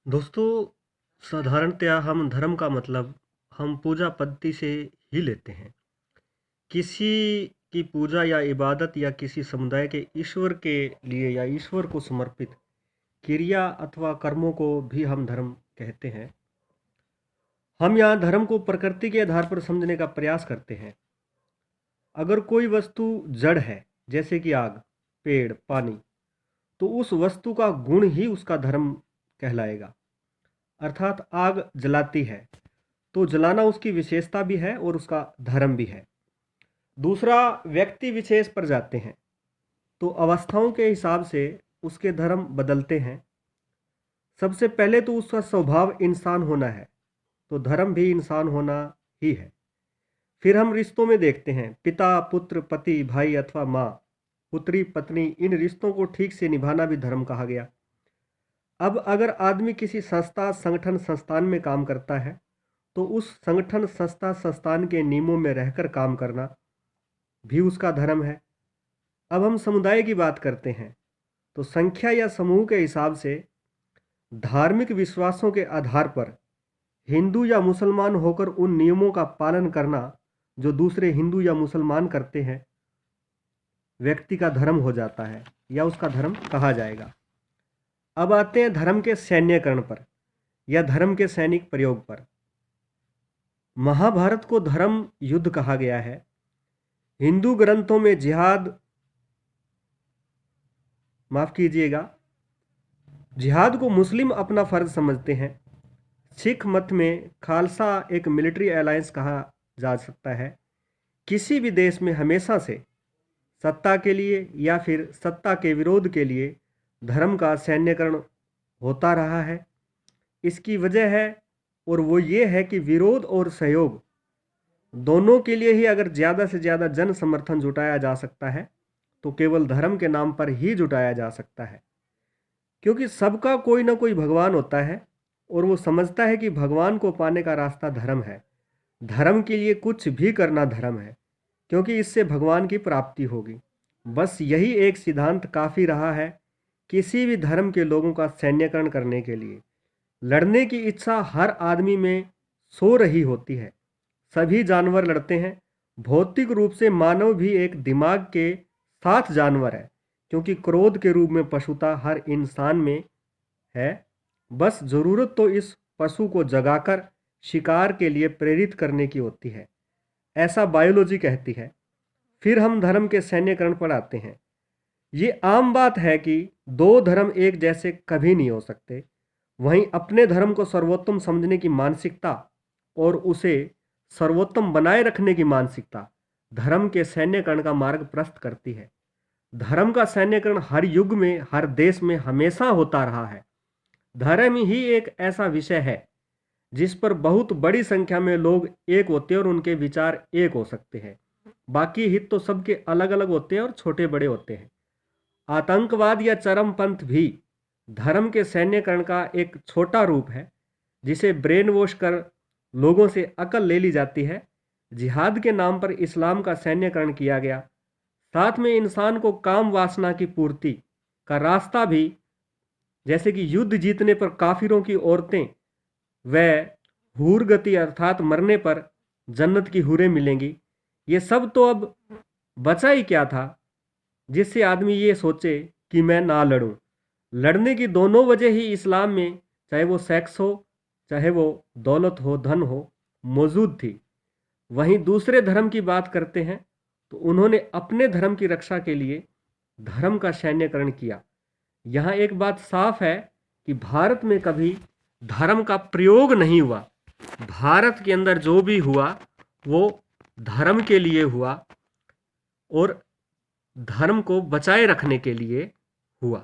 दोस्तों, साधारणतया हम धर्म का मतलब हम पूजा पद्धति से ही लेते हैं। किसी की पूजा या इबादत या किसी समुदाय के ईश्वर के लिए या ईश्वर को समर्पित क्रिया अथवा कर्मों को भी हम धर्म कहते हैं। हम यहाँ धर्म को प्रकृति के आधार पर समझने का प्रयास करते हैं। अगर कोई वस्तु जड़ है, जैसे कि आग, पेड़, पानी, तो उस वस्तु का गुण ही उसका धर्म कहलाएगा। अर्थात आग जलाती है तो जलाना उसकी विशेषता भी है और उसका धर्म भी है। दूसरा, व्यक्ति विशेष पर जाते हैं तो अवस्थाओं के हिसाब से उसके धर्म बदलते हैं। सबसे पहले तो उसका स्वभाव इंसान होना है, तो धर्म भी इंसान होना ही है। फिर हम रिश्तों में देखते हैं, पिता पुत्र, पति भाई अथवा माँ, पुत्री पत्नी, इन रिश्तों को ठीक से निभाना भी धर्म कहा गया। अब अगर आदमी किसी संस्था, संगठन, संस्थान में काम करता है तो उस संगठन, संस्था, संस्थान के नियमों में रहकर काम करना भी उसका धर्म है। अब हम समुदाय की बात करते हैं तो संख्या या समूह के हिसाब से धार्मिक विश्वासों के आधार पर हिंदू या मुसलमान होकर उन नियमों का पालन करना जो दूसरे हिंदू या मुसलमान करते हैं, व्यक्ति का धर्म हो जाता है या उसका धर्म कहा जाएगा। अब आते हैं धर्म के सैन्यकरण पर या धर्म के सैनिक प्रयोग पर। महाभारत को धर्म युद्ध कहा गया है। हिंदू ग्रंथों में जिहाद को मुस्लिम अपना फर्ज समझते हैं। सिख मत में खालसा एक मिलिट्री अलायंस कहा जा सकता है। किसी भी देश में हमेशा से सत्ता के लिए या फिर सत्ता के विरोध के लिए धर्म का सैन्यकरण होता रहा है। इसकी वजह है और वो ये है कि विरोध और सहयोग दोनों के लिए ही अगर ज़्यादा से ज़्यादा जन समर्थन जुटाया जा सकता है तो केवल धर्म के नाम पर ही जुटाया जा सकता है, क्योंकि सबका कोई ना कोई भगवान होता है और वो समझता है कि भगवान को पाने का रास्ता धर्म है। धर्म के लिए कुछ भी करना धर्म है, क्योंकि इससे भगवान की प्राप्ति होगी। बस यही एक सिद्धांत काफ़ी रहा है किसी भी धर्म के लोगों का सैन्यकरण करने के लिए। लड़ने की इच्छा हर आदमी में सो रही होती है। सभी जानवर लड़ते हैं। भौतिक रूप से मानव भी एक दिमाग के साथ जानवर है, क्योंकि क्रोध के रूप में पशुता हर इंसान में है। बस ज़रूरत तो इस पशु को जगाकर शिकार के लिए प्रेरित करने की होती है, ऐसा बायोलॉजी कहती है। फिर हम धर्म के सैन्यकरण पर आते हैं। ये आम बात है कि दो धर्म एक जैसे कभी नहीं हो सकते। वहीं अपने धर्म को सर्वोत्तम समझने की मानसिकता और उसे सर्वोत्तम बनाए रखने की मानसिकता धर्म के सैन्यकरण का मार्ग प्रशस्त करती है। धर्म का सैन्यकरण हर युग में, हर देश में हमेशा होता रहा है। धर्म ही एक ऐसा विषय है जिस पर बहुत बड़ी संख्या में लोग एक होते हैं और उनके विचार एक हो सकते हैं। बाकी हित तो सबके अलग अलग होते हैं और छोटे बड़े होते हैं। आतंकवाद या चरमपंथ भी धर्म के सैन्यकरण का एक छोटा रूप है, जिसे ब्रेन वॉश कर लोगों से अकल ले ली जाती है। जिहाद के नाम पर इस्लाम का सैन्यकरण किया गया। साथ में इंसान को काम वासना की पूर्ति का रास्ता भी, जैसे कि युद्ध जीतने पर काफिरों की औरतें व हूर गति अर्थात मरने पर जन्नत की हूरें मिलेंगी, ये सब तो अब बचा ही क्या था जिससे आदमी ये सोचे कि मैं ना लड़ूं। लड़ने की दोनों वजह ही इस्लाम में, चाहे वो सेक्स हो, चाहे वो दौलत हो, धन हो, मौजूद थी। वहीं दूसरे धर्म की बात करते हैं तो उन्होंने अपने धर्म की रक्षा के लिए धर्म का सैन्यकरण किया। यहाँ एक बात साफ है कि भारत में कभी धर्म का प्रयोग नहीं हुआ। भारत के अंदर जो भी हुआ वो धर्म के लिए हुआ और धर्म को बचाए रखने के लिए हुआ।